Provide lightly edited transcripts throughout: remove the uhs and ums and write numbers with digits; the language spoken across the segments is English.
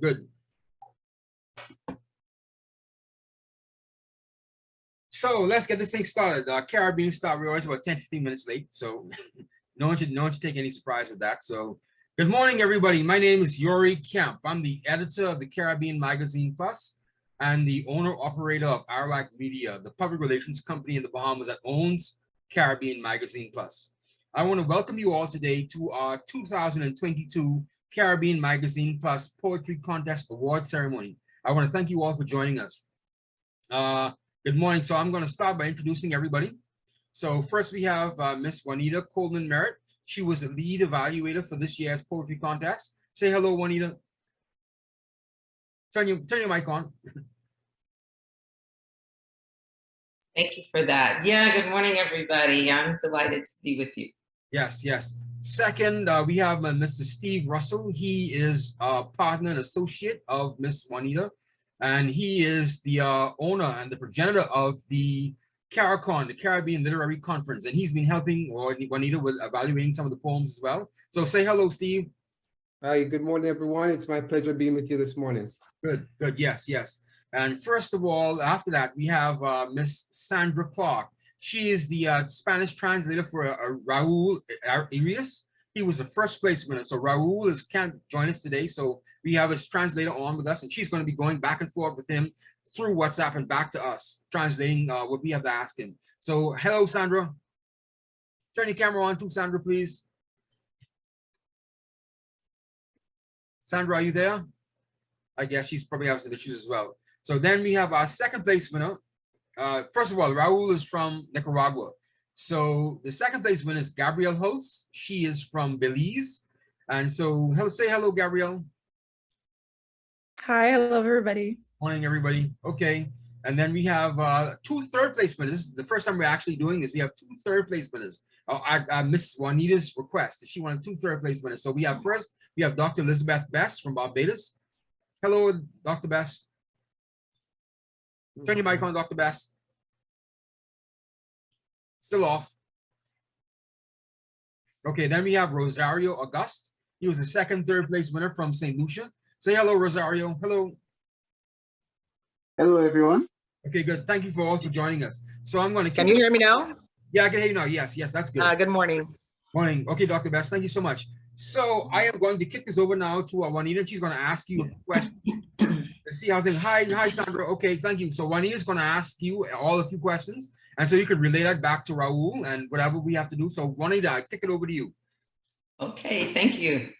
Good. So let's get this thing started. Caribbean start. We're always about 10-15 minutes late, so no one should take any surprise with that. So good morning, everybody. My name is Yuri Kemp. I'm the editor of the Caribbean Magazine Plus and the owner-operator of Arawak Media, the public relations company in the Bahamas that owns Caribbean Magazine Plus. I want to welcome you all today to our 2022 Caribbean Magazine Plus Poetry Contest Award Ceremony. I want to thank you all for joining us. Good morning. So I'm going to start by introducing everybody. So first we have Miss Juanita Coleman Merritt. She was the lead evaluator for this year's poetry contest. Say hello, Juanita. Turn your mic on. Thank you for that. Yeah, good morning, everybody. I'm delighted to be with you. Yes, yes. Second, we have Mr. Steve Russell. He is a partner and associate of Miss Juanita, and he is the owner and the progenitor of the CARICON, the Caribbean Literary Conference, and he's been helping Juanita with evaluating some of the poems as well. So say hello, Steve. Hi, good morning, everyone. It's my pleasure being with you this morning. Good, good, yes, yes. And first of all, after that, we have Miss Sandra Clark. She is the Spanish translator for Raul Arias. He was the first place winner. So Raul can't join us today. So we have his translator on with us, and she's going to be going back and forth with him through WhatsApp and back to us, translating what we have to ask him. So hello, Sandra. Turn your camera on too, Sandra, please. Sandra, are you there? I guess she's probably having some issues as well. So then we have our second place winner. First of all, Raul is from Nicaragua. So the second place winner is Gabrielle Holtz. She is from Belize. And so say hello, Gabrielle. Hi, hello, everybody. Morning, everybody. Okay. And then we have two third place winners. This is the first time we're actually doing this. We have two third place winners. Miss Juanita's request. She wanted two third place winners. So we have first, we have Dr. Elizabeth Best from Barbados. Hello, Dr. Best. Turn your mic on, Dr. Best. Still off. Okay, then we have Rosario August. He was the second, third place winner from St. Lucia. Say hello, Rosario. Hello. Hello, everyone. Okay, good. Thank you for joining us. So I'm going to. Can you hear me now? Yeah, I can hear you now. Yes, yes, that's good. Good morning. Morning. Okay, Dr. Best, thank you so much. So I am going to kick this over now to Juanita. She's going to ask you a question to see how things. Hi, Sandra. Okay, thank you. So Juanita's going to ask you all a few questions, and so you could relay that back to Raul and whatever we have to do. So Juanita, I kick it over to you. Okay, thank you.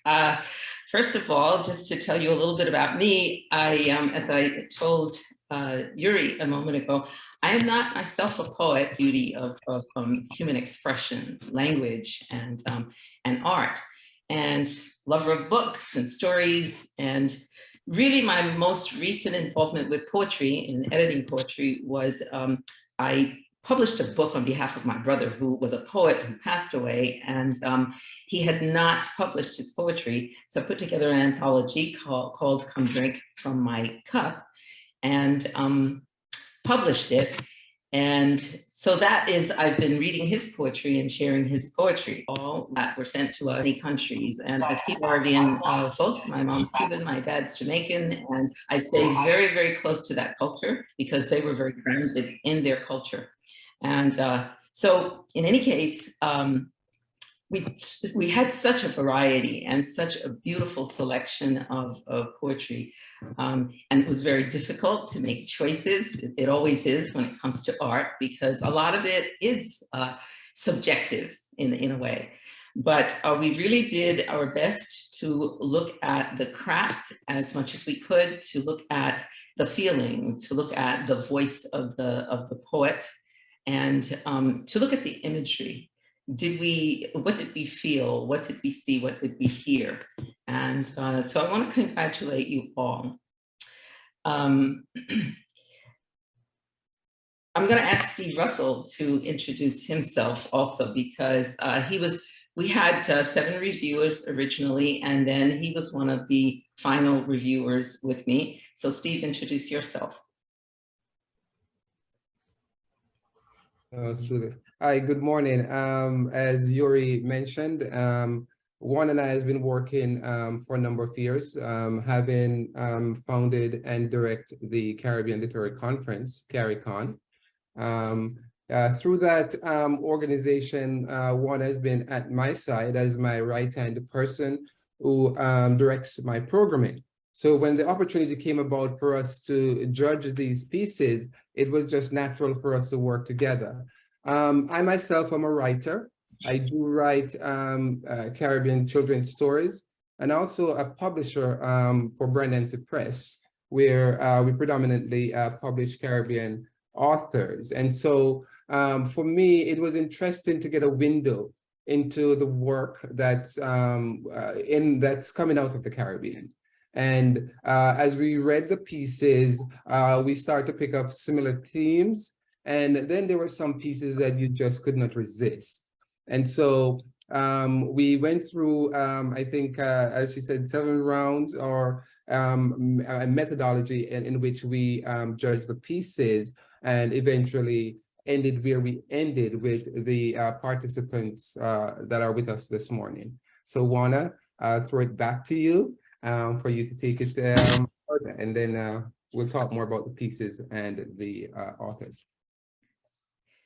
First of all, just to tell you a little bit about me, as I told Yuri a moment ago, I am not myself a poet, beauty of human expression, language, and art, and lover of books and stories. And really my most recent involvement with poetry and editing poetry was I published a book on behalf of my brother, who was a poet who passed away, and he had not published his poetry. So I put together an anthology called Come Drink From My Cup, and published it. And so that is, I've been reading his poetry and sharing his poetry, all that were sent to many countries. And as Caribbean folks, my mom's Cuban, my dad's Jamaican, and I stay very, very close to that culture because they were very grounded in their culture. And so in any case, we had such a variety and such a beautiful selection of poetry, and it was very difficult to make choices. It always is when it comes to art, because a lot of it is subjective in a way. But we really did our best to look at the craft as much as we could, to look at the feeling, to look at the voice of the poet, and to look at the imagery. What did we feel? What did we see? What did we hear? And so I want to congratulate you all. I'm going to ask Steve Russell to introduce himself also, because we had 7 reviewers originally, and then he was one of the final reviewers with me. So Steve, introduce yourself. Let's do this. Hi, good morning. As Yuri mentioned, Juan and I has been working for a number of years, having founded and direct the Caribbean Literary Conference, CARICON. Through that organization, Juan has been at my side as my right-hand person who directs my programming. So when the opportunity came about for us to judge these pieces, it was just natural for us to work together. I myself am a writer. I do write Caribbean children's stories, and also a publisher for Brand Empty Press, where we predominantly publish Caribbean authors. And so for me, it was interesting to get a window into the work that's that's coming out of the Caribbean. And as we read the pieces, we start to pick up similar themes. And then there were some pieces that you just could not resist. And so we went through, I think, as she said, 7 rounds or a methodology in which we judged the pieces, and eventually ended where we ended with the participants that are with us this morning. So Juana, throw it back to you for you to take it further, and then we'll talk more about the pieces and the authors.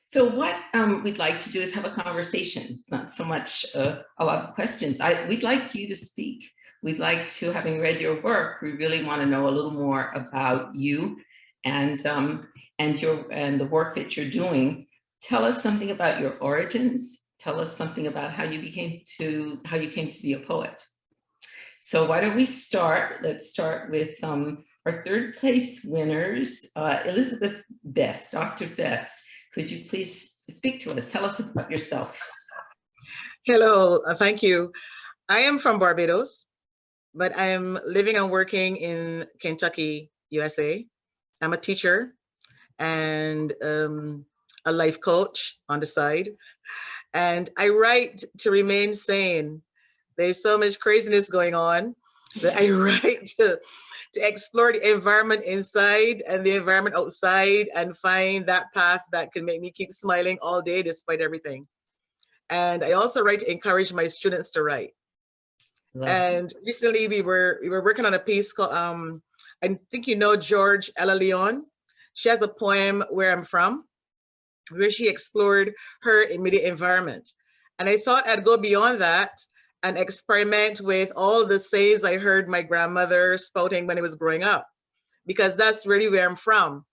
So what we'd like to do is have a conversation. It's not so much a lot of questions. We'd like you to speak. We'd like to, having read your work, we really want to know a little more about you and the work that you're doing. Tell us something about your origins. Tell us something about how you came to be a poet. So why don't we start? Let's start with our 3rd place winners, Elizabeth Best, Dr. Best. Could you please speak to us? Tell us about yourself. Hello, thank you. I am from Barbados, but I am living and working in Kentucky, USA. I'm a teacher and a life coach on the side. And I write to remain sane. There's so much craziness going on that I write to explore the environment inside and the environment outside and find that path that can make me keep smiling all day despite everything. And I also write to encourage my students to write. And recently we were working on a piece called, I think you know George Ella Leon. She has a poem, Where I'm From, where she explored her immediate environment. And I thought I'd go beyond that and experiment with all the sayings I heard my grandmother spouting when I was growing up, because that's really where I'm from.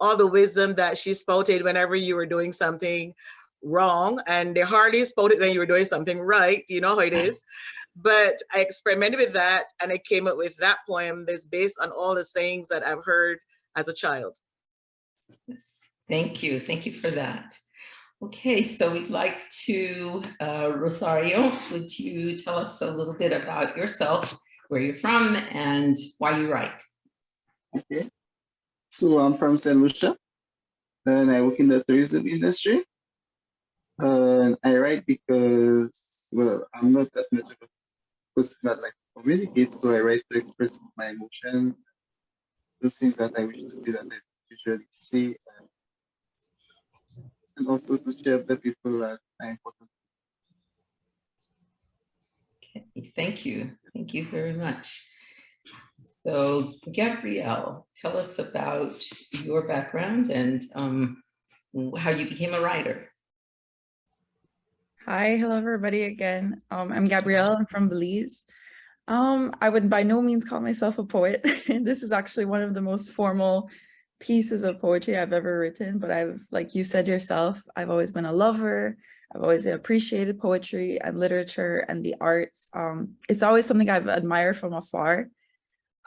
All the wisdom that she spouted whenever you were doing something wrong, and they hardly spouted when you were doing something right, you know how it is. But I experimented with that, and I came up with that poem that's based on all the sayings that I've heard as a child. Yes. Thank you for that. Okay, so we'd like to, Rosario, would you tell us a little bit about yourself, where you're from, and why you write? Okay, so I'm from St. Lucia, and I work in the tourism industry. And I write because, well, I'm not that much of a person that like communicate, so I write to express my emotion, those things that I wish to see that I usually see, and also to share with the people that are important. Okay, thank you very much. So Gabrielle, tell us about your background and how you became a writer. Hi, hello everybody again. I'm Gabrielle, I'm from Belize. I would by no means call myself a poet. This is actually one of the most formal pieces of poetry I've ever written, but like you said yourself, I've always been a lover. I've always appreciated poetry and literature and the arts. It's always something I've admired from afar.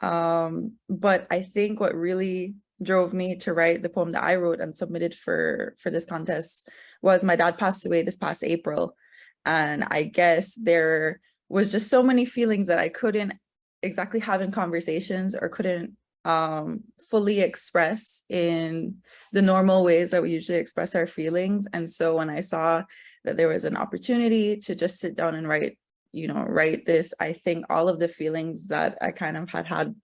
But I think what really drove me to write the poem that I wrote and submitted for this contest was my dad passed away this past April. And I guess there was just so many feelings that I couldn't exactly have in conversations or couldn't fully express in the normal ways that we usually express our feelings. And so when I saw that there was an opportunity to just sit down and write this, I think all of the feelings that I kind of had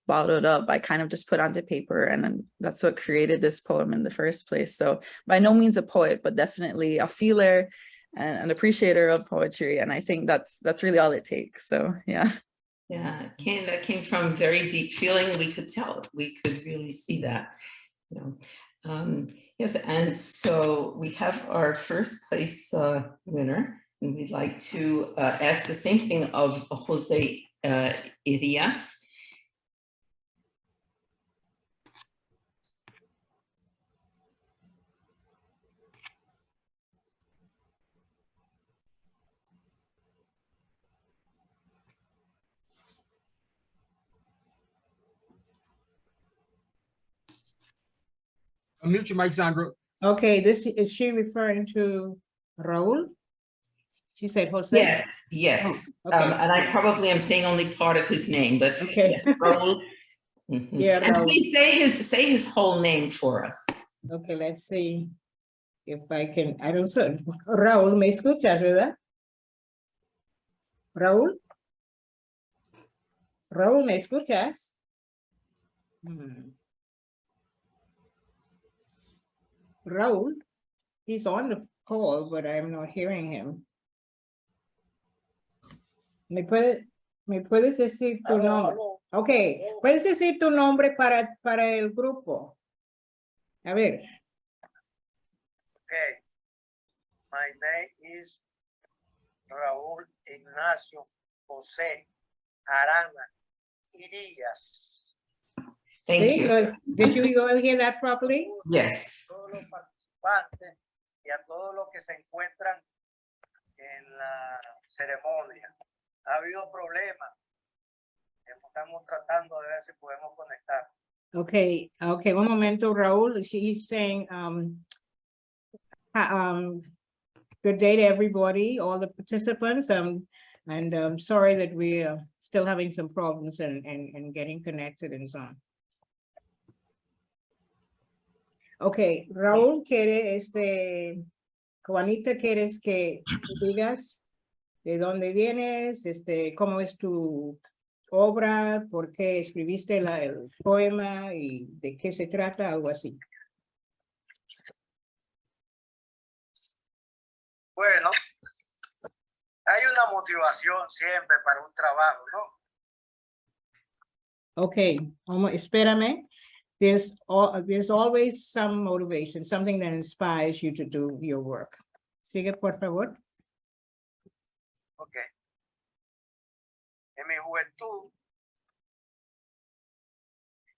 bottled up, I kind of just put onto paper, and then that's what created this poem in the first place. So by no means a poet, but definitely a feeler an appreciator of poetry. And I think that's really all it takes. So yeah. Yeah, that came from very deep feeling. We could tell, we could really see that. You know. Yes, and so we have our first place winner, and we'd like to ask the same thing of Jose Irias. Unmute your mic, Sandra. Okay, is she referring to Raul? She said Jose? Yes, yes. Oh, okay. And I probably am saying only part of his name, but Okay. yes, Raul. Mhm. Yeah, And Raul. please say his whole name for us. Okay, let's see if I can. I don't know. Raúl, ¿me escuchas, verdad? Raúl? Raúl, ¿me escuchas? Raúl, he's on the call, but I'm not hearing him. ¿Me puedes decir tu nombre? Okay, puedes decir tu nombre para el grupo. A ver. Okay. My name is Raúl Ignacio José Arana Irías. Thank See, you. did you all hear that properly? Yes. Todos los participantes y a todos los que se encuentran en la ceremonia. Ha habido problemas. Estamos tratando de ver si podemos conectar. Okay, un momento, Raúl. She's saying, good day to everybody, all the participants. And I'm sorry that we are still having some problems and getting connected and so on. Okay, Raúl, Juanita, ¿quieres que digas de dónde vienes? ¿Cómo es tu obra? ¿Por qué escribiste el poema? ¿Y de qué se trata? Algo así. Bueno, hay una motivación siempre para un trabajo, ¿no? Okay, espérame. There's always some motivation, something that inspires you to do your work. Sigue, por favor. Ok. En mi juventud,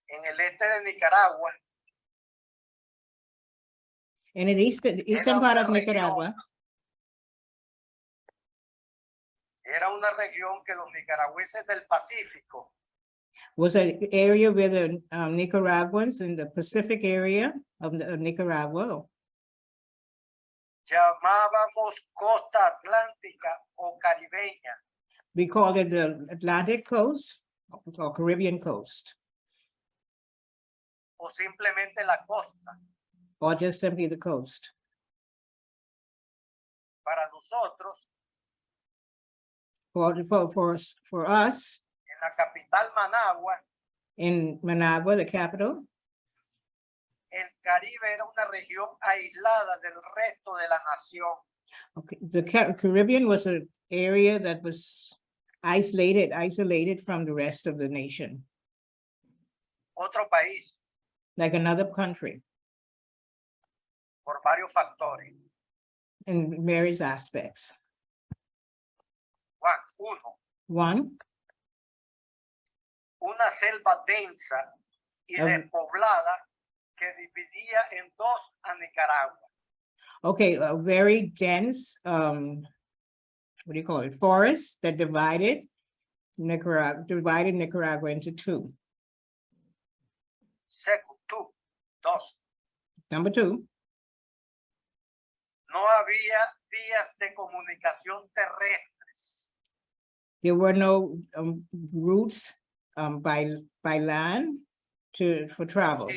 en el este de Nicaragua. In the eastern part of Nicaragua. Era una región que los nicaragüenses del Pacífico Was an area where the Nicaraguans in the Pacific area of Nicaragua. llamábamos costa atlántica o caribeña. We called it the Atlantic coast or Caribbean coast. O simplemente la costa. Or just simply the coast. Para nosotros, For us, en la capital Managua, in Managua, the capital, el Caribe era una región aislada del resto de la nación. okay, the Caribbean was an area that was isolated from the rest of the nation, Otro país, like another country por varios factores. in various aspects. Juan, uno, One, una selva densa y despoblada que dividía en dos a Nicaragua. okay, a very dense, what do you call it, forest that divided Nicaragua into two. Dos, Number two, no había vías de comunicación terrestres. there were no routes by land for travel.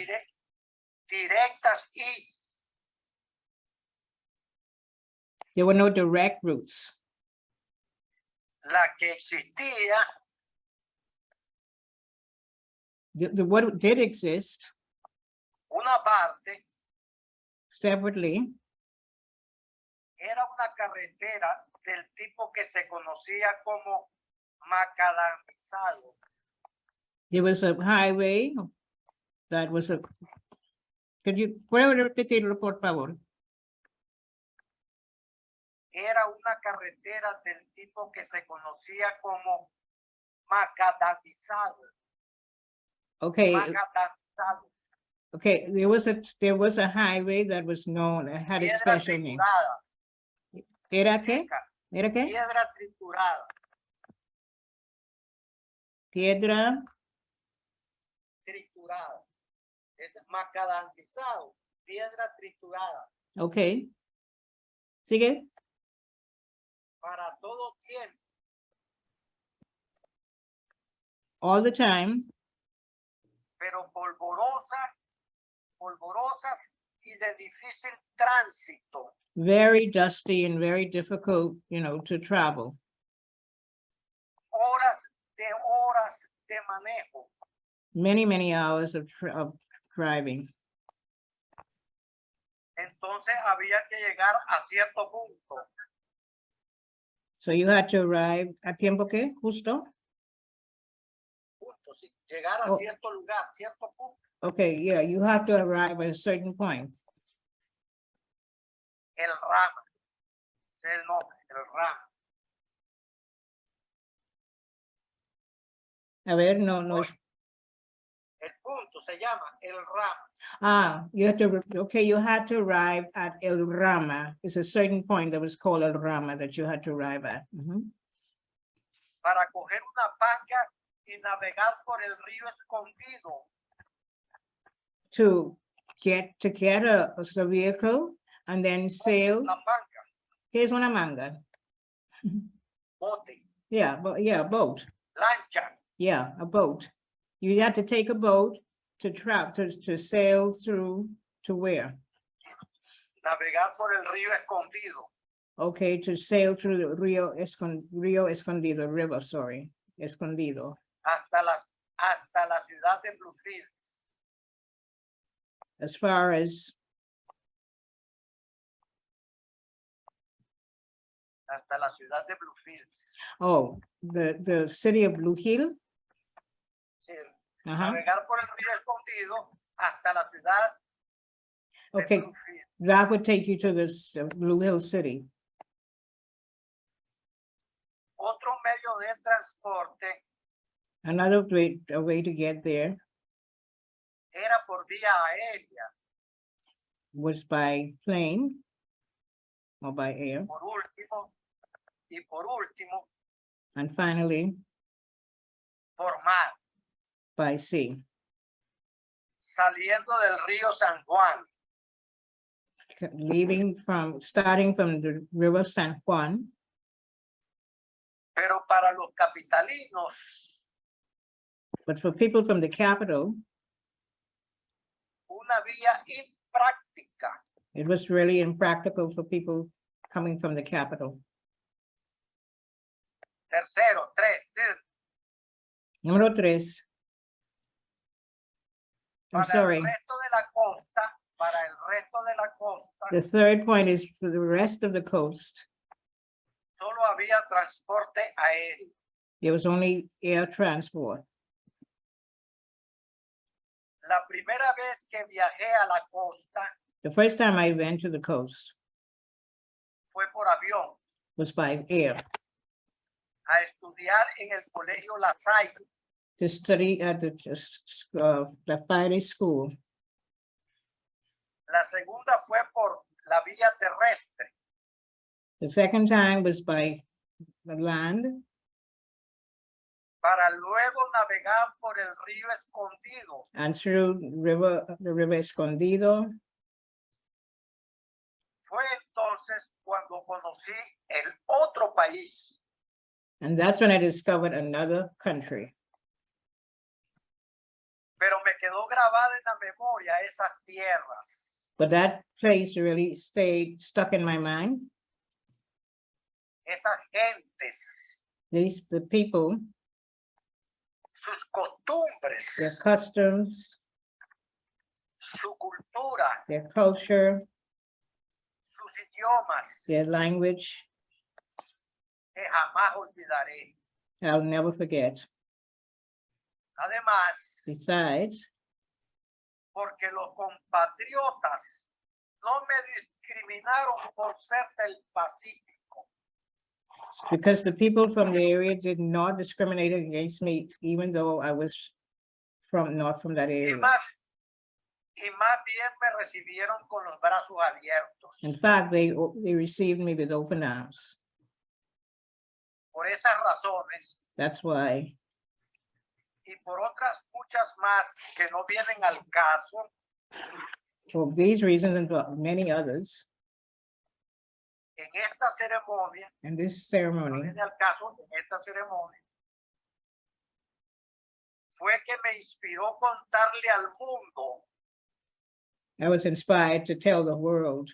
Directas y There were no direct routes. la que existía What did exist una parte separately Era una carretera del tipo que se conocía como macadamizado. There was a highway that was a. ¿Puede repetirlo, por favor? Era una carretera del tipo que se conocía como macadamizado. Okay, Macadamizado. okay, there was a highway that was known, had a Piedra special name. triturada. ¿Era qué? Seca. ¿Era qué? Piedra triturada. Piedra, Triturada. Es macadamizado. Piedra triturada. okay. ¿Sigue? Para todo tiempo. All the time, Pero polvorosas y de difícil tránsito. very dusty and very difficult, to travel. Horas de manejo. Many hours of driving. Entonces había que llegar a cierto punto. So you had to arrive a tiempo que, justo? Punto, sí, llegar a Oh. cierto lugar, cierto punto. Okay, yeah, you have to arrive at a certain point. El rama. Ese es el nombre, el rama. A ver, no. El punto se llama el rama. You had to arrive at El Rama. It's a certain point that was called El Rama that you had to arrive at. Mhm. Para coger una panga y navegar por el río escondido. To get a vehicle and then sail. La panga, Here's una manga. bote, Yeah, boat. lancha. Yeah, a boat. You had to take a boat to sail through to where? Navegar por el río escondido. Okay, to sail through the Rio Escondido River, sorry, Escondido. Hasta la ciudad de Bluefields. As far as, Hasta la ciudad de Bluefields. the city of Blue Hill. Sí, Uh-huh. navegar por el río escondido hasta la ciudad de Okay, Bluefields. that would take you to this Blue Hill City. Otro medio de transporte Another way to get there era por vía aérea. was by plane or by air. Por último, And finally, por mar, by sea, saliendo del río San Juan. starting from the River San Juan. Pero para los capitalinos, But for people from the capital, una vía impráctica. it was really impractical for people coming from the capital. Tercero, Número tres. I'm sorry. Para el resto de la costa, The third point is for the rest of the coast, solo había transporte aéreo. there was only air transport. La primera vez que viajé a la costa The first time I went to the coast fue por avión was by air a estudiar en el colegio La Salle. to study at the Friday school. La segunda fue por la vía terrestre. The second time was by the land Para luego navegar por el río Escondido. and through the river Escondido. Fue entonces cuando conocí el otro país. And that's when I discovered another country. Pero me quedó grabada en la memoria esas tierras. But that place really stayed stuck in my mind. Esas gentes, The people, sus costumbres, their customs, su cultura, their culture, sus idiomas their language, que jamás olvidaré. I'll never forget. Además, Besides, porque los compatriotas no me discriminaron por ser del Pacífico. because the people from the area did not discriminate against me, even though I was not from that Y area. más bien me recibieron con los brazos abiertos. In fact, they received me with open arms. Por esas razones That's why, y por otras muchas más que no vienen al caso, for these reasons and for many others, en esta ceremonia, in this no ceremony, viene al caso, en esta ceremonia, fue que me inspiró contarle al mundo I was inspired to tell the world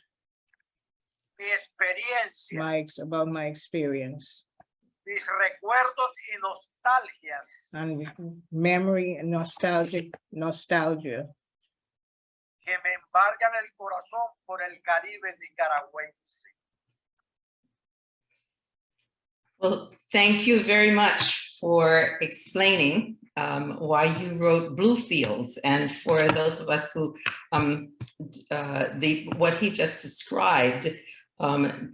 mi experiencia, about my experience mis recuerdos y nostalgias and memory and nostalgia que me embargan el corazón por el Caribe nicaragüense. Well, thank you very much for explaining why you wrote Bluefields. And for those of us who, what he just described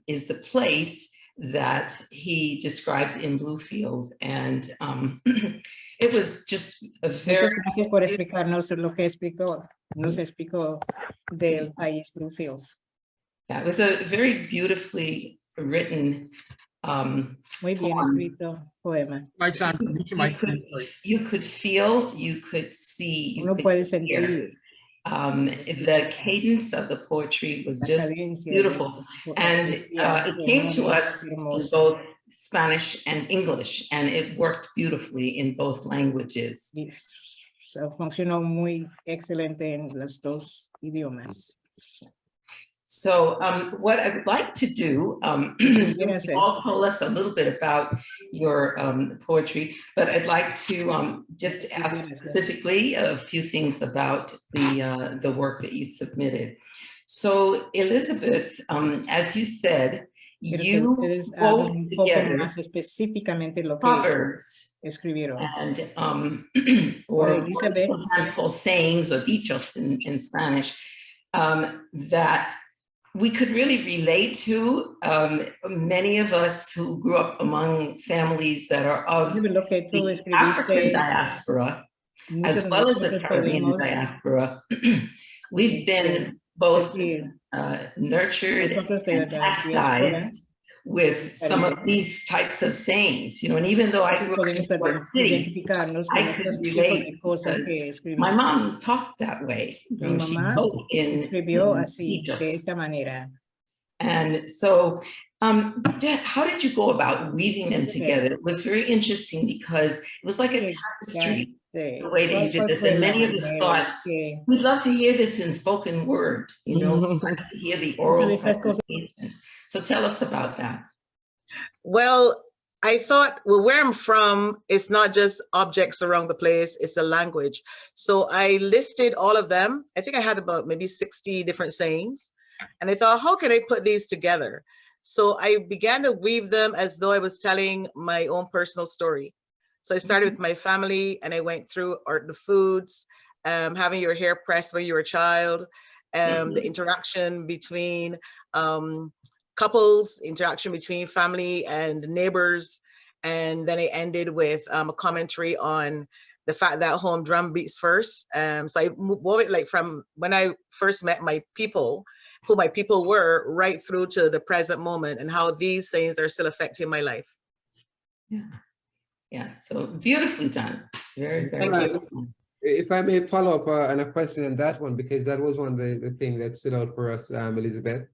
is the place that he described in Bluefields. And it was just a very... Muchas gracias por explicarnos lo que nos explicó del país Bluefields. Yeah, it was a very beautifully written Muy bien poem. escrito poema. Mike's on, mute your mic. You could feel, you could see, you Uno could puede hear. sentir The cadence of the poetry was la just cadencia beautiful. And it came to us in both Spanish and English, and it worked beautifully in both languages. Funcionó muy excelente en los dos idiomas. So what I would like to do, you all told us a little bit about your poetry, but I'd like to just ask specifically a few things about the work that you submitted. So Elizabeth, as you said, you wrote together proverbs and or sometimes called sayings or dichos in Spanish that we could really relate to. Many of us who grew up among families that are of the African diaspora, as well as the Caribbean diaspora, we've been both nurtured and chastised with some of these types of sayings, you know, and even though I grew up in New York City, I could relate because my mom talked that way. You know, she wrote in and so how did you go about weaving them together? It was very interesting because it was like a tapestry, the way that you did this. And many of us thought, we'd love to hear this in spoken word, you know, we'd like to hear the oral presentation. So tell us about that. Well, I thought, well, where I'm from, it's not just objects around the place, it's a language. So I listed all of them. I think I had about maybe 60 different sayings. And I thought, how can I put these together? So I began to weave them as though I was telling my own personal story. So I started with my family and I went through the foods, having your hair pressed when you were a child, the interaction between couples, interaction between family and neighbors. And then I ended with a commentary on the fact that home drum beats first. So I wove it like from when I first met my people, who my people were, right through to the present moment and how these sayings are still affecting my life. Yeah, yeah, so beautifully done. Very, very beautiful. If I may follow up on a question on that one, because that was one of the things that stood out for us, Elizabeth,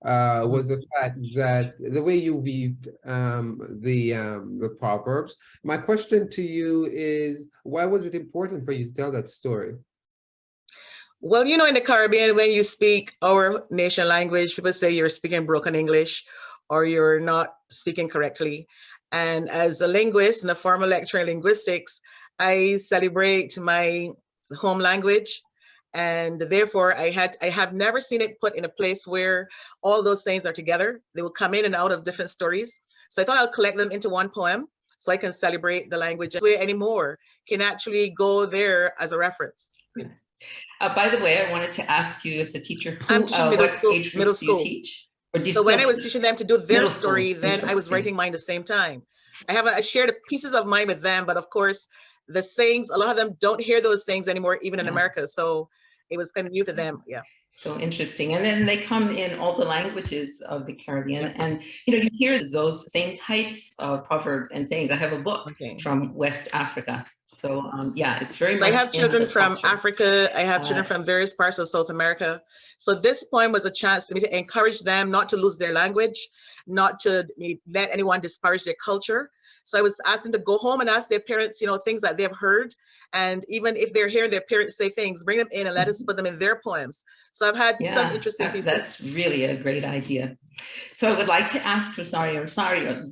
was the fact that the way you weaved the proverbs. My question to you is, why was it important for you to tell that story? Well, you know, in the Caribbean, when you speak our nation language, people say you're speaking broken English or you're not speaking correctly. And as a linguist and a former lecturer in linguistics, I celebrate my home language And therefore I have never seen it put in a place where all those sayings are together. They will come in and out of different stories. So I thought I'll collect them into one poem so I can celebrate the language way anymore, can actually go there as a reference. By the way, I wanted to ask you as a teacher, I'm teaching middle what school, age groups do you teach? Or do you so when I still- was teaching them to do their Middle school. story, then I was Interesting. writing mine the same time. I shared pieces of mine with them, but of course, the sayings, a lot of them don't hear those sayings anymore, even in Yeah. America. So it was kind of new to them. Yeah. So interesting. And then they come in all the languages of the Caribbean. Yeah. And, you hear those same types of proverbs and sayings. I have a book Okay. from West Africa. So yeah, it's very So much I have in children the from culture. Africa. I have children from various parts of South America. So this poem was a chance for me to encourage them not to lose their language, not to let anyone disparage their culture. So I was asking them to go home and ask their parents, things that they've heard. And even if they're hearing their parents say things, bring them in and let us put them in their poems. So I've had some interesting pieces. That's really a great idea. So I would like to ask Rosario,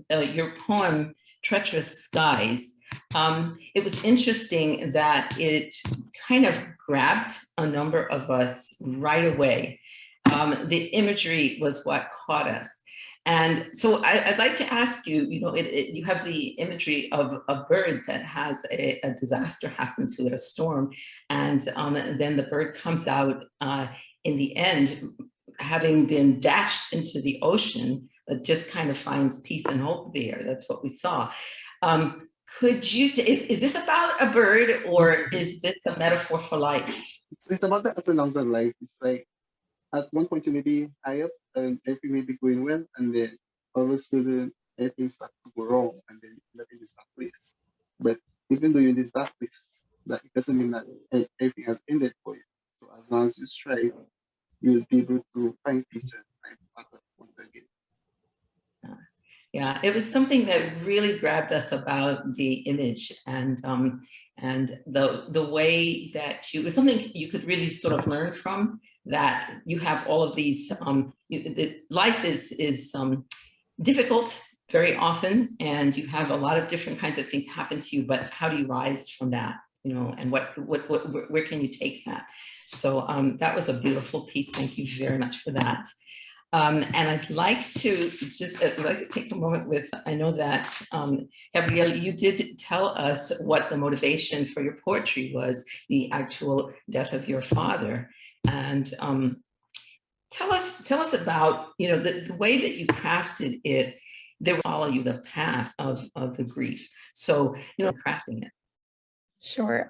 your poem, Treacherous Skies, it was interesting that it kind of grabbed a number of us right away. The imagery was what caught us. And so I'd like to ask you, you have the imagery of a bird that has a disaster happen to it, a storm, and then the bird comes out in the end, having been dashed into the ocean, but just kind of finds peace and hope there. That's what we saw. Could you, is this about a bird, or is this a metaphor for life? It's about the ups and downs of life. It's like at one point you may be high up and everything may be going well, and then all of a sudden everything starts to go wrong, and then you end up in this dark place. But even though you're in this dark place, that it doesn't mean that everything has ended for you. So as long as you strive, you'll be able to find peace and find path once again. Yeah, it was something that really grabbed us about the image and the way that it was something you could really sort of learn from, that you have all of these, life is difficult very often, and you have a lot of different kinds of things happen to you, but how do you rise from that, and where can you take that? So that was a beautiful piece. Thank you very much for that. And I'd like to just take a moment with, I know that Gabrielle, you did tell us what the motivation for your poetry was, the actual death of your father. And tell us about, the way that you crafted it. They will follow you the path of the grief. So, crafting it. Sure.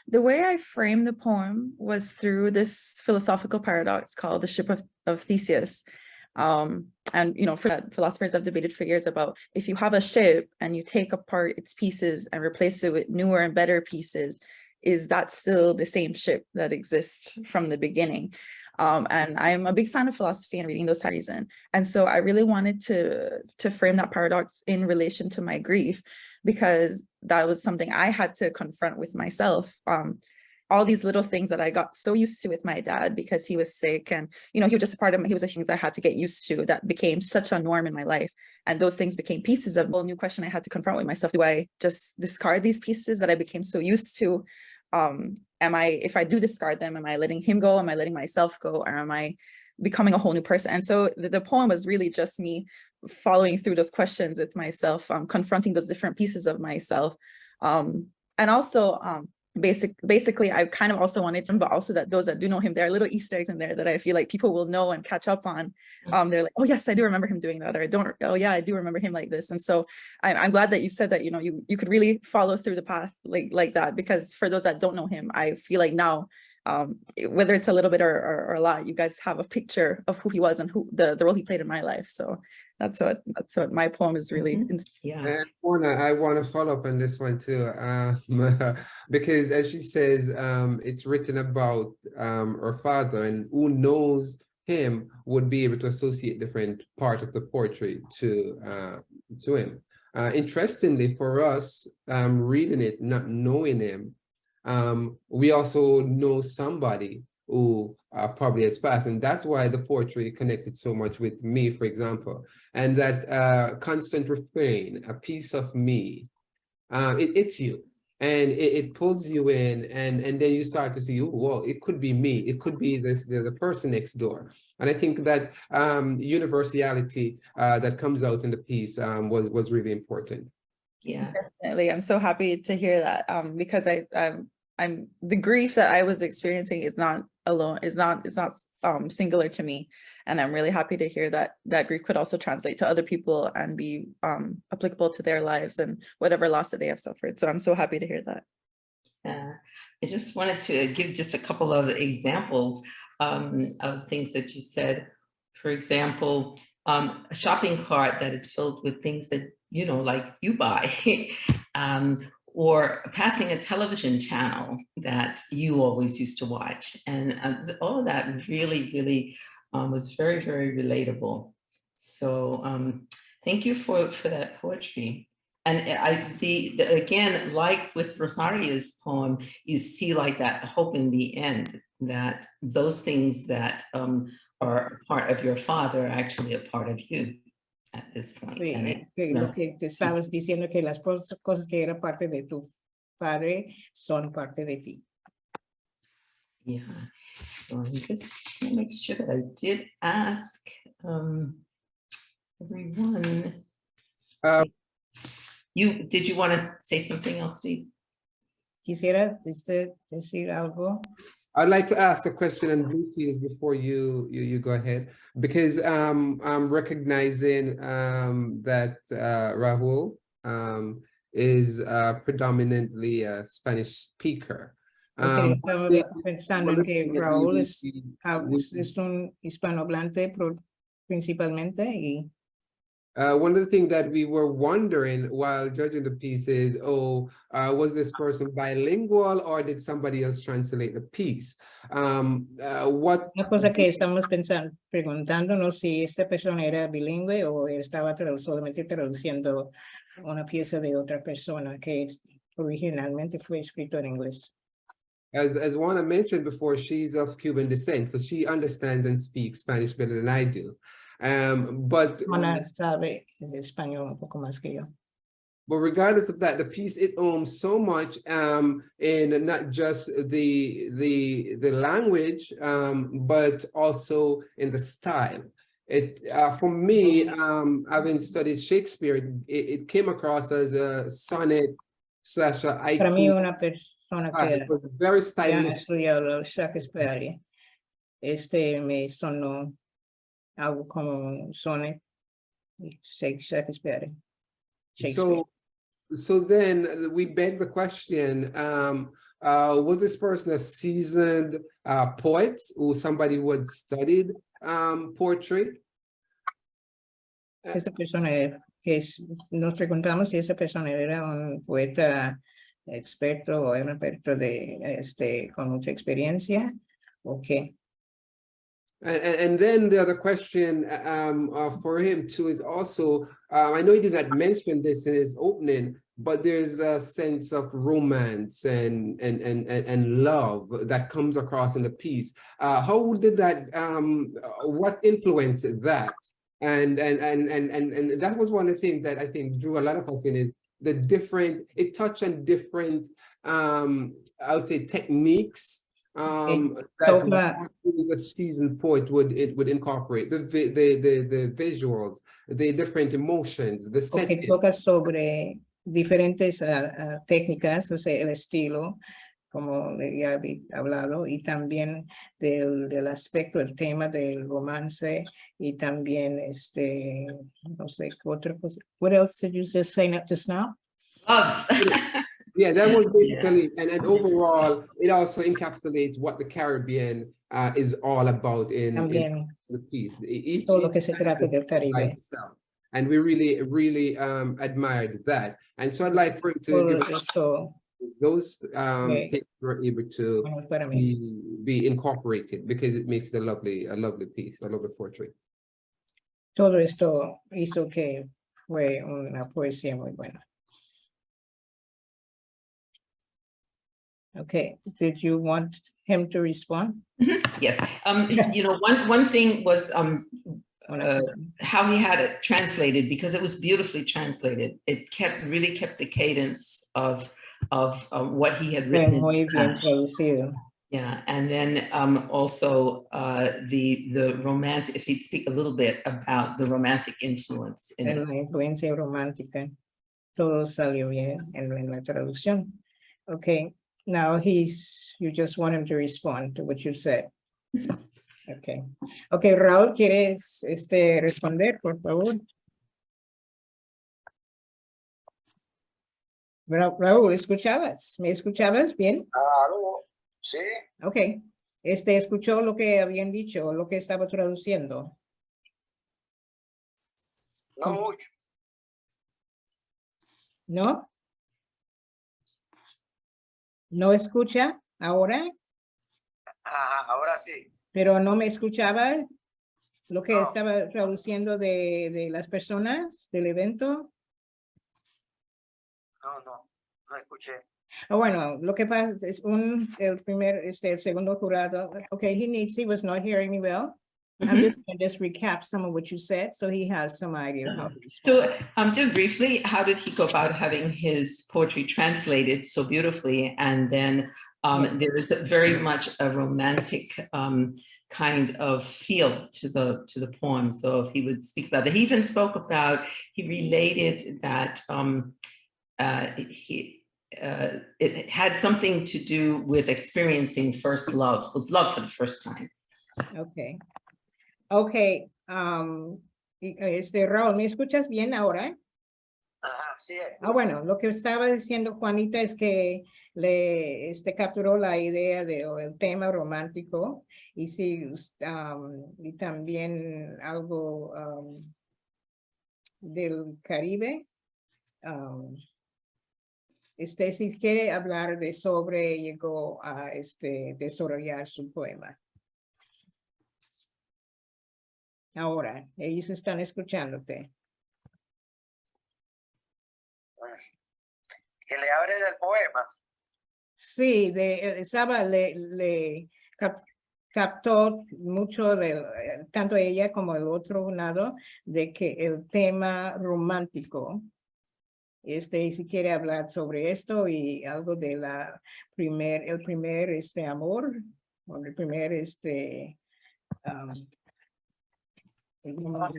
The way I framed the poem was through this philosophical paradox called the ship of Theseus. And, for that, philosophers have debated for years about if you have a ship and you take apart its pieces and replace it with newer and better pieces, is that still the same ship that exists from the beginning? And I'm a big fan of philosophy and reading those studies in. And so I really wanted to frame that paradox in relation to my grief, because that was something I had to confront with myself. All these little things that I got so used to with my dad because he was sick, and he was just a part of me. He was a things I had to get used to that became such a norm in my life. And those things became pieces of a new question I had to confront with myself. Do I just discard these pieces that I became so used to? If I do discard them, am I letting him go? Am I letting myself go? Or am I becoming a whole new person? And so the poem was really just me following through those questions with myself, confronting those different pieces of myself. And also, basically, I kind of also wanted to, but also that those that do know him, there are little Easter eggs in there that I feel like people will know and catch up on. They're like, oh yes, I do remember him doing that, or oh yeah, I do remember him like this. And so I'm glad that you said that, you could really follow through the path like that, because for those that don't know him, I feel like now, whether it's a little bit or a lot, you guys have a picture of who he was and who the role he played in my life. So that's what my poem is really. Yeah. And I want to follow up on this one too, because as she says, it's written about her father, and who knows him would be able to associate different part of the poetry to him. Interestingly, for us, reading it, not knowing him, we also know somebody who probably has passed, and that's why the poetry connected so much with me, for example. And that constant refrain, a piece of me, it's you. and it pulls you in, and then you start to see, oh, well, it could be me, it could be the person next door. And I think that universality that comes out in the piece was really important. Yeah. Definitely. I'm so happy to hear that, because I'm the grief that I was experiencing is not alone, it's not singular to me. And I'm really happy to hear that that grief could also translate to other people and be applicable to their lives and whatever loss that they have suffered. So I'm so happy to hear that. I just wanted to give just a couple of examples of things that you said. For example, a shopping cart that is filled with things that, you know, like you buy, or passing a television channel that you always used to watch. And all of that really, really was very, very relatable. So thank you for that poetry. And again, like with Rosario's poem, you see like that hope in the end, that those things that are a part of your father are actually a part of you at this point. Sí, And lo que te estabas diciendo, que las cosas que eran parte de tu padre son parte de ti. yeah, so I'm just gonna make sure that I did ask everyone. Did you want to say something else, Steve? Quisiera decir algo. I'd like to ask a question, and Lucy is before you go ahead, because I'm recognizing that Rahul is predominantly a Spanish speaker. Estamos pensando en que Raúl es un hispanohablante principalmente, y one of the things that we were wondering while judging the piece is, was this person bilingual, or did somebody else translate the piece? Una cosa que estamos preguntándonos si esta persona era bilingüe o estaba solamente traduciendo una pieza de otra persona que originalmente fue escrito en inglés. As Juana mentioned before, she's of Cuban descent, so she understands and speaks Spanish better than I do. But Juana sabe español un poco más que yo. But regardless of that, the piece, it owns so much in not just the language, but also in the style. It for me, having studied Shakespeare, it came across as a sonnet / a haiku. Para mí, una persona que very ha stylish. estudiado Shakespeare, me sonó algo como un sonnet Shakespeare. So then we beg the question, was this person a seasoned poet, or somebody who had studied poetry? Esa persona nos preguntamos si esa persona era un poeta experto o un experto con mucha experiencia o qué. And then the other question for him too is also, I know he did not mention this in his opening, but there's a sense of romance and love that comes across in the piece. How did that, what influenced that? And that was one of the things that I think drew a lot of us in, is the different, it touched on different, I would say, techniques that a seasoned poet would incorporate, the visuals, the different emotions, the setting. Toca sobre diferentes técnicas, o sea, el estilo, como ya había hablado, y también del aspecto, el tema del romance, y también no sé qué otra cosa. What else did you just say just now? Love. Yeah, that was basically, and overall, it also encapsulates what the Caribbean is all about in the piece. Todo lo que se trata del Caribe. And we really admired that. And so I'd like for him to give us those things were able to be incorporated, because it makes it a lovely piece, a lovely portrait. Todo esto hizo que fue una poesía muy buena. Okay, did you want him to respond? Yes. You know, one thing was how he had it translated, because it was beautifully translated. It really kept the cadence of of what he had Fue written. in muy bien Spanish. traducido. Yeah, and then also the romantic, if he'd speak a little bit about the romantic influence in En it. la influencia romántica. Todo salió bien en la traducción. Okay, now you just want him to respond to what you said. Okay. Okay, Raúl, ¿quieres responder, por favor? Raúl, ¿escuchabas? ¿Me escuchabas bien? Aló, sí, Ok. ¿Escuchó lo que habían dicho, lo que estaba traduciendo? no ¿Cómo? mucho. ¿No? ¿No escucha ahora? Ajá, ahora sí. ¿Pero no me escuchaba lo que No. estaba traduciendo de las personas del evento? No escuché. Bueno, lo que pasa es el segundo jurado, okay, he was not hearing me well. I'm Mhm. just gonna recap some of what you said, so he has some idea how to respond. So just briefly, how did he go about having his poetry translated so beautifully? And then Yeah. there is very much a romantic kind of feel to the poem. So if he would speak about that, he even spoke about, he related that it had something to do with experiencing first love, with love for the first time. Okay. Okay, Raúl, ¿me escuchas bien ahora? Ajá, sí. Bueno, lo que estaba diciendo Juanita es que le capturó la idea del tema romántico y sí, y también algo del Caribe. Si quiere hablar llegó a desarrollar su poema. Ahora, ellos están escuchándote. Que le hable del poema. Sí, le captó mucho tanto ella como el otro lado de que el tema romántico, si quiere hablar sobre esto y algo de el primer amor, o el primer Okay.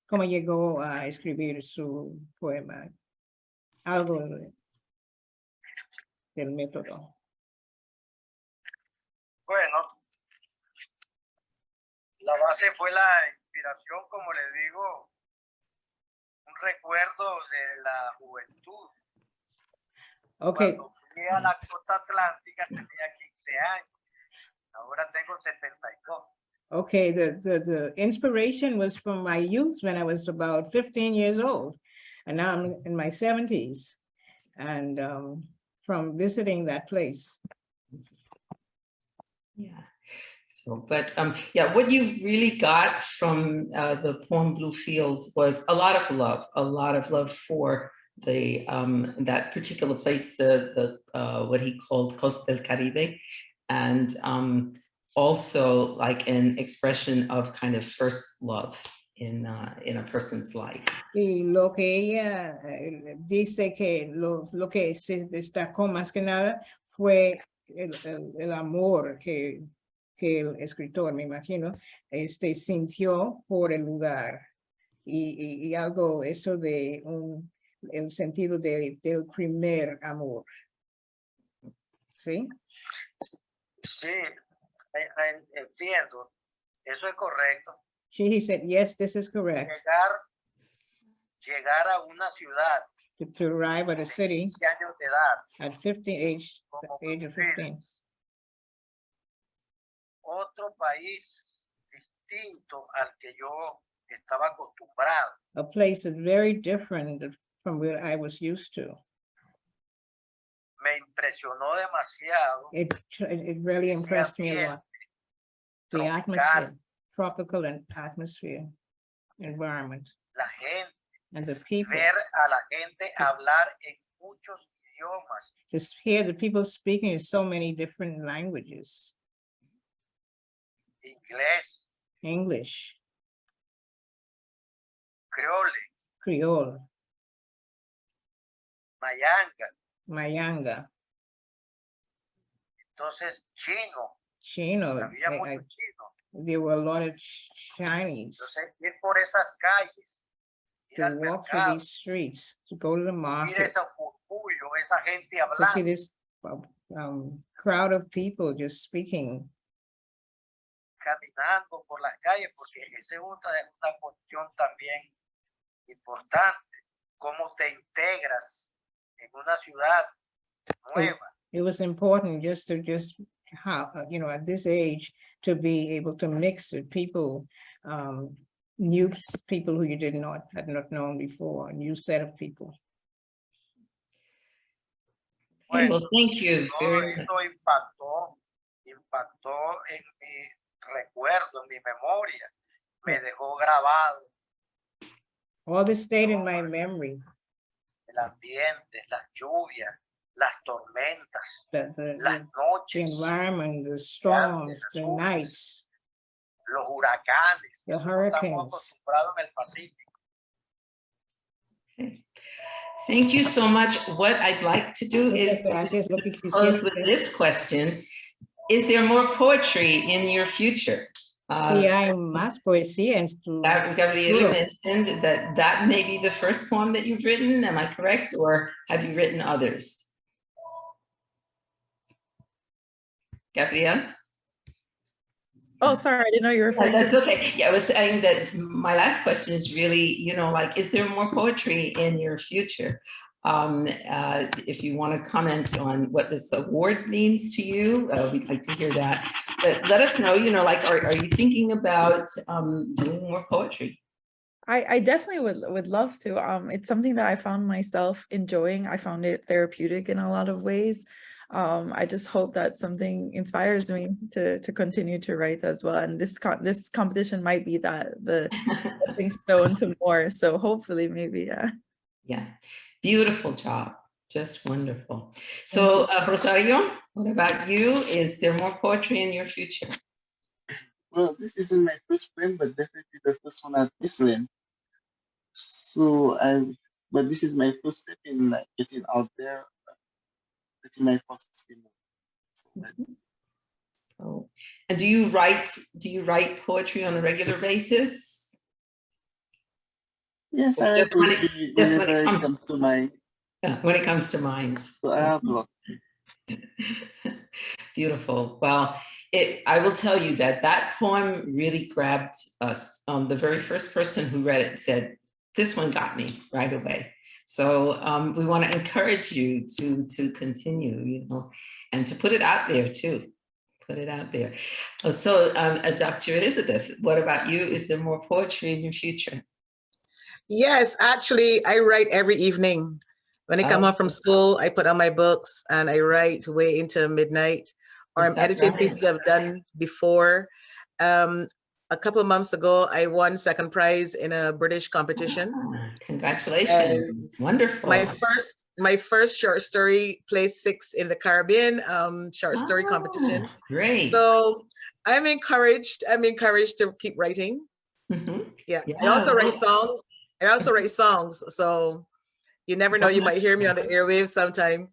cómo llegó a escribir su poema, algo del método. Bueno, la base fue la inspiración, como les digo, un recuerdo de la juventud. Okay. Cuando fui a la costa atlántica tenía 15 años, ahora tengo 72. Okay, the inspiration was from my youth when I was about 15 years old, and now I'm in my 70s, and from visiting that place. Yeah. So, but yeah, what you really got from the poem Blue Fields was a lot of love for the that particular place, the what he called Costa del Caribe, and also like an expression of kind of first love in a person's life. Y lo que ella dice que lo que se destacó más que nada fue el amor que el escritor, me imagino, sintió por el lugar y algo eso de el sentido del primer amor. ¿Sí? Sí, entiendo. Eso es correcto. He said, yes, this is correct. Llegar a una ciudad. To arrive at a city 15 años de edad, at 15, age of 15. Otro país distinto al que yo estaba acostumbrado. A place that's very different from where I was used to. Me impresionó demasiado. It really impressed me a lot. The tropical, atmosphere, tropical and atmosphere, environment. La gente, and the people. ver a la gente hablar en muchos idiomas. Just hear the people speaking in so many different languages. Inglés, English, creole, Creole, mayanga. mayanga, Entonces, chino, chino. había mucho chino. There were a lot of Chinese Entonces, ir por esas calles, ir to al walk through mercado, these streets, to go to the ir market, ese murmullo, esa gente to see hablando, this crowd of people just speaking. caminando por las calles, porque esa es una cuestión también importante, cómo te integras en una ciudad nueva. It was important just how, at this age, to be able to mix with people, new people who you had not known before, a new set of people. Okay, well, thank you Todo very much. eso impactó en mi recuerdo, en mi memoria, me dejó grabado All this stayed in my memory, el ambiente, las lluvias, las tormentas, the las noches, environment, the storms, the nights, los huracanes. the Estamos hurricanes. acostumbrados en el Pacífico. Okay. Thank you so much. What I'd like to do is Gracias, lo que close quisiera with hacer. this question. Is there more poetry in your future? Si hay más poesía en tu Gabriela futuro. mentioned that may be the first poem that you've written. Am I correct? Or have you written others? Gabrielle? Oh, sorry, I didn't know you were referring That's to. okay. Yeah, I was saying that my last question is really, like, is there more poetry in your future? If you want to comment on what this award means to you, we'd like to hear that. But let us know, like, are you thinking about doing more poetry? I definitely would love to. It's something that I found myself enjoying. I found it therapeutic in a lot of ways. I just hope that something inspires me to continue to write as well. And this competition might be the stepping stone to more. So hopefully, maybe, yeah. Yeah, beautiful job. Just wonderful. So, Rosario, what about you? Is there more poetry in your future? Well, this isn't my first poem, but definitely the first one at Iceland. So but this is my first step in like getting out there, getting my first step. Oh, and do you write poetry on a regular basis? Yes, Or I write just when it- poetry just when it whenever it comes- comes to mind. Yeah, when it comes to mind. So I have a lot. Beautiful. Well, I will tell you that poem really grabbed us. The very first person who read it said, "This one got me right away." So we want to encourage you to continue, and to put it out there too. Put it out there. So, Dr. Elizabeth, what about you? Is there more poetry in your future? Yes, actually, I write every evening. When I come home from school, I put on my books and I write way into midnight, or I'm editing pieces I've done before. A couple of months ago, I won second prize in a British competition. Congratulations. Wonderful. My first short story placed 6th in the Caribbean short story competition. Great. So I'm encouraged to keep writing. Yeah. I also write songs. So you never know, you might hear me on the airwaves sometime.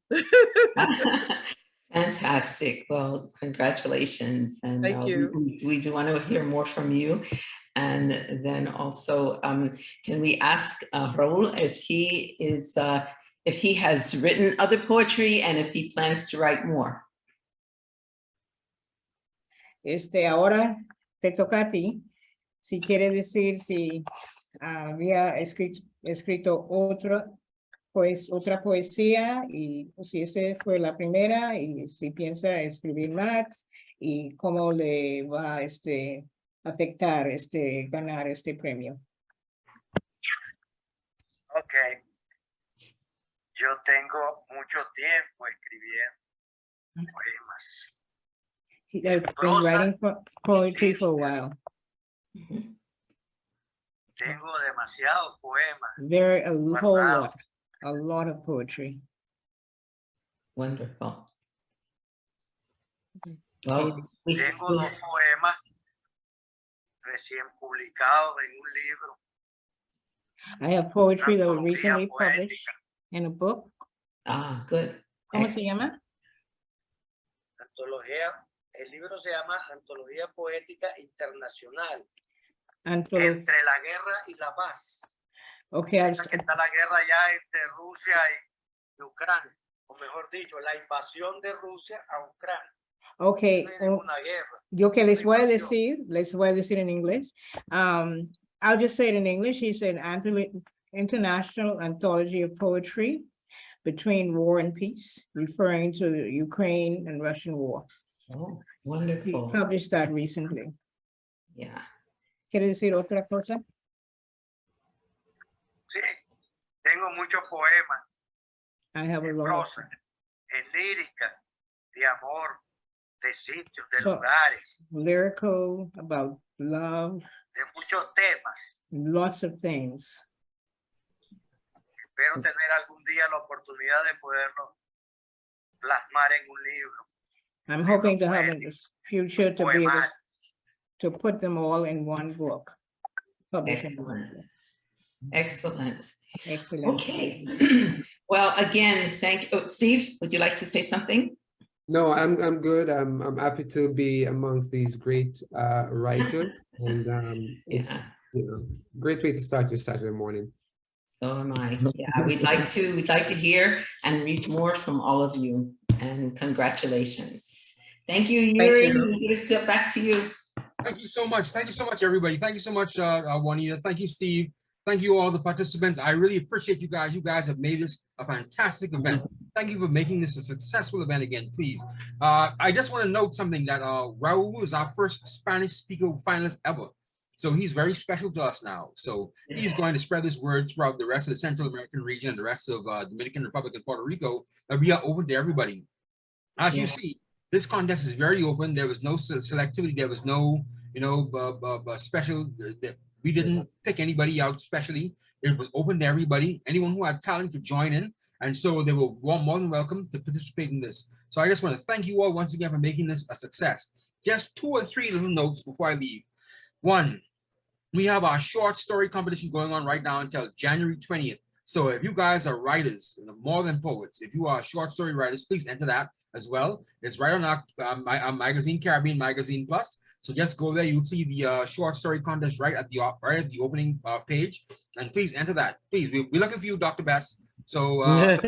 Fantastic. Well, congratulations. And thank you. We do want to hear more from you. And then also, can we ask Raul if he has written other poetry and if he plans to write more? Ahora te toca a ti. Si quieres decir si había escrito otra poesía y si esa fue la primera y si piensa escribir más y cómo le va a afectar ganar este premio. Ok. Yo tengo mucho tiempo escribiendo poemas. I've been writing poetry for a while. Tengo demasiados poemas. A lot of poetry. Wonderful. Well, tengo 2 poemas recién publicados en un libro. I have poetry that was recently published in a book. Ah, good. ¿Cómo se llama? Antología, el libro se llama Antología Poética Internacional, Antolo entre la guerra y la paz. ok, Esa que está la guerra ya entre Rusia y Ucrania, o mejor dicho, la invasión de Rusia a Ucrania. ok. No es ninguna guerra. Yo que les voy a invasión. decir en inglés. I'll just say it in English. He said International Anthology of Poetry Between War and Peace, referring to the Ukraine and Russian war. Oh, He wonderful. published that recently. Yeah. ¿Quiere decir otra cosa? Sí, tengo muchos poemas I have a en lot. prosa, en lírica, de amor, de sitios, de So- lugares, Lyrical, about love, de muchos temas. lots of things. Espero tener algún día la oportunidad de poderlo plasmar en un libro. I'm hoping to have in the future to be able Poemario. to put them all in one book. Publish in one Excellent. book. Excellent. Excellent. Okay. Well, again, thank you. Steve, would you like to say something? No, I'm good. I'm happy to be amongst these great writers, and it's Yeah. great way to start your Saturday morning. So am I. Yeah, we'd like to hear and read more from all of you. And congratulations. Thank you, Thank Yuri. you. We'll give it back to you. Thank you so much. Thank you so much, everybody. Thank you so much, Juanita. Thank you, Steve. Thank you, all the participants. I really appreciate you guys. You guys have made this a fantastic event. Thank you for making this a successful event again, please. I just want to note something that Raul is our first Spanish speaker finalist ever. So he's very special to us now. So he's going to spread this word throughout the rest of the Central American region and the rest of Dominican Republic and Puerto Rico, that we are open to everybody. As you see, this contest is very open. There was no selectivity. There was no, special. We didn't pick anybody out specially. It was open to everybody. Anyone who had talent could join in. And so they were more than welcome to participate in this. So I just want to thank you all once again for making this a success. Just 2 or 3 little notes before I leave. One, we have our short story competition going on right now until January 20th. So if you guys are writers, more than poets, if you are short story writers, please enter that as well. It's right on our magazine, Caribbean Magazine Plus. So just go there. You'll see the short story contest right at the opening page, and please enter that. Please, we're looking for you, Dr. Best. So, and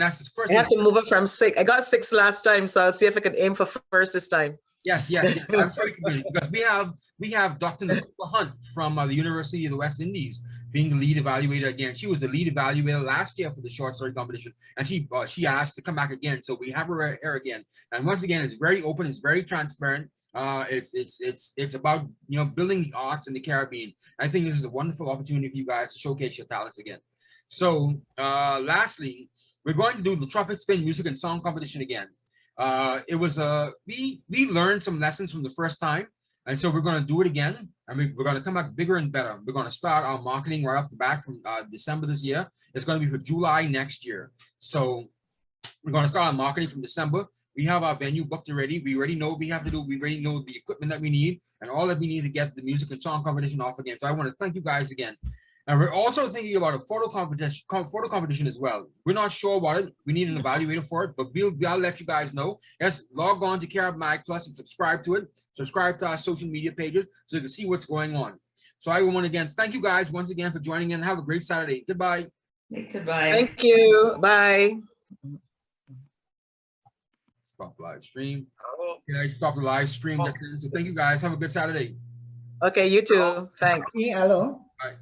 that's the first. I have to move it from 6. I got 6 last time, so I'll see if I can aim for first this time. Yes. I'm sorry, because we have Dr. Nicole Hunt from the University of the West Indies being the lead evaluator again. She was the lead evaluator last year for the short story competition, and she asked to come back again. So we have her here again. And once again, it's very open. It's very transparent. It's about building the arts in the Caribbean. I think this is a wonderful opportunity for you guys to showcase your talents again. So lastly, we're going to do the trumpet spin music and song competition again. It was we learned some lessons from the first time, and so we're going to do it again. I mean, we're going to come back bigger and better. We're going to start our marketing right off the bat from December this year. It's going to be for July next year. So we're going to start our marketing from December. We have our venue booked already. We already know what we have to do. We already know the equipment that we need and all that we need to get the music and song competition off again. So I want to thank you guys again. And we're also thinking about a photo competition as well. We're not sure about it. We need an evaluator for it, but I'll let you guys know. Just log on to Carib Mag Plus and subscribe to it. Subscribe to our social media pages so you can see what's going on. So I want to again thank you guys once again for joining in. Have a great Saturday. Goodbye. Goodbye. Thank you. Bye. Stop the live stream. Hello. Okay, stop the live stream. So thank you guys. Have a good Saturday. Okay, you too. Thanks. Sí, aló. Bye.